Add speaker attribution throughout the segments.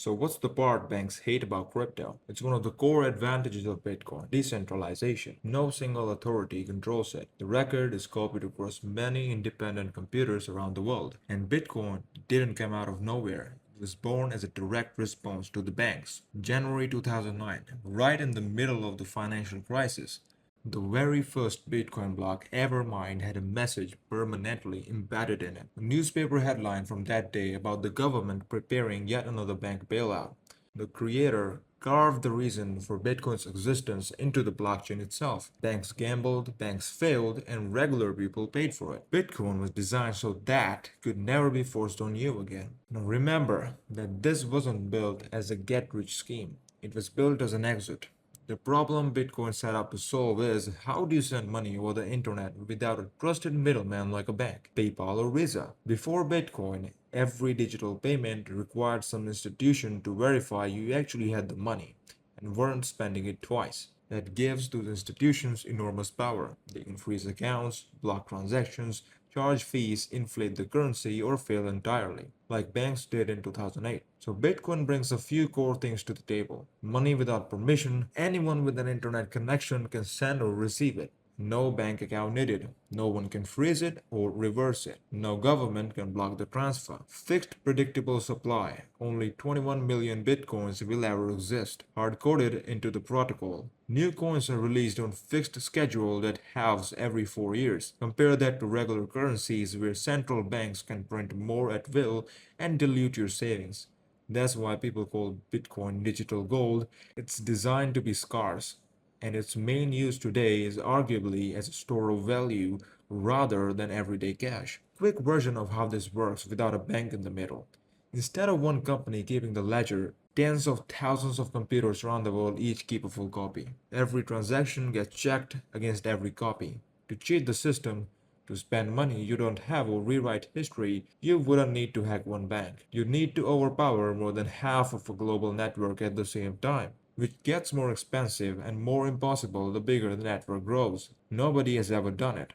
Speaker 1: So what's the part banks hate about crypto? It's one of the core advantages of Bitcoin, decentralization. No single authority controls it. The record is copied across many independent computers around the world. And Bitcoin didn't come out of nowhere. It was born as a direct response to the banks. January 2009, right in the middle of the financial crisis. The very first Bitcoin block ever mined had a message permanently embedded in it. A newspaper headline from that day about the government preparing yet another bank bailout. The creator carved the reason for Bitcoin's existence into the blockchain itself. Banks gambled, banks failed, and regular people paid for it. Bitcoin was designed so that could never be forced on you again. Now remember that this wasn't built as a get-rich scheme. It was built as an exit. The problem Bitcoin set up to solve is how do you send money over the internet without a trusted middleman like a bank, PayPal or Visa? Before Bitcoin, every digital payment required some institution to verify you actually had the money and weren't spending it twice. That gives those institutions enormous power. They can freeze accounts, block transactions, charge fees, inflate the currency, or fail entirely, like banks did in 2008. So Bitcoin brings a few core things to the table. Money without permission, anyone with an internet connection can send or receive it. No bank account needed. No one can freeze it or reverse it. No government can block the transfer. Fixed predictable supply. Only 21 million bitcoins will ever exist, hard-coded into the protocol. New coins are released on fixed schedule that halves every 4 years. Compare that to regular currencies where central banks can print more at will and dilute your savings. That's why people call Bitcoin digital gold. It's designed to be scarce, and its main use today is arguably as a store of value rather than everyday cash. Quick version of how this works without a bank in the middle. Instead of one company keeping the ledger, tens of thousands of computers around the world each keep a full copy. Every transaction gets checked against every copy. To cheat the system, to spend money you don't have or rewrite history, you wouldn't need to hack one bank. You need to overpower more than half of a global network at the same time, which gets more expensive and more impossible the bigger the network grows. Nobody has ever done it.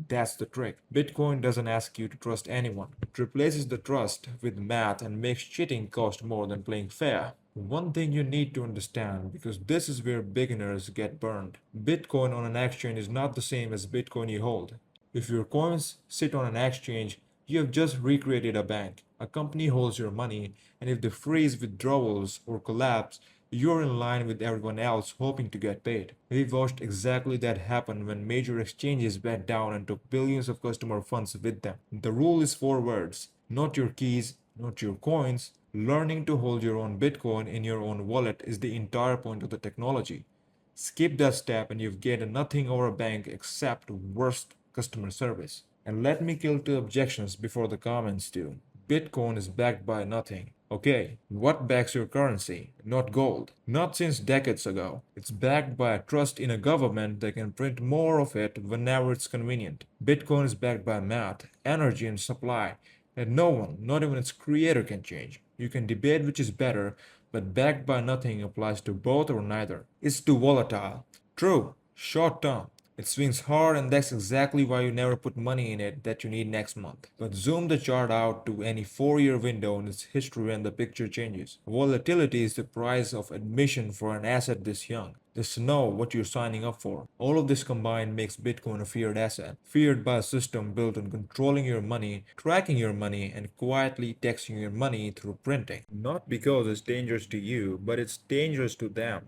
Speaker 1: That's the trick. Bitcoin doesn't ask you to trust anyone. It replaces the trust with math and makes cheating cost more than playing fair. One thing you need to understand, because this is where beginners get burned. Bitcoin on an exchange is not the same as Bitcoin you hold. If your coins sit on an exchange, you have just recreated a bank. A company holds your money, and if they freeze withdrawals or collapse, you're in line with everyone else hoping to get paid. We've watched exactly that happen when major exchanges went down and took billions of customer funds with them. The rule is four words: not your keys, not your coins. Learning to hold your own Bitcoin in your own wallet is the entire point of the technology. Skip that step and you've gained nothing over a bank except worst customer service. And let me kill two objections before the comments do. Bitcoin is backed by nothing. Okay, what backs your currency? Not gold. Not since decades ago. It's backed by a trust in a government that can print more of it whenever it's convenient. Bitcoin is backed by math, energy, and supply that no one, not even its creator, can change. You can debate which is better, but backed by nothing applies to both or neither. It's too volatile. True, short term. It swings hard, and that's exactly why you never put money in it that you need next month. But zoom the chart out to any 4-year window in its history and the picture changes. Volatility is the price of admission for an asset this young. Just know what you're signing up for. All of this combined makes Bitcoin a feared asset. Feared by a system built on controlling your money, tracking your money, and quietly taxing your money through printing. Not because it's dangerous to you, but it's dangerous to them.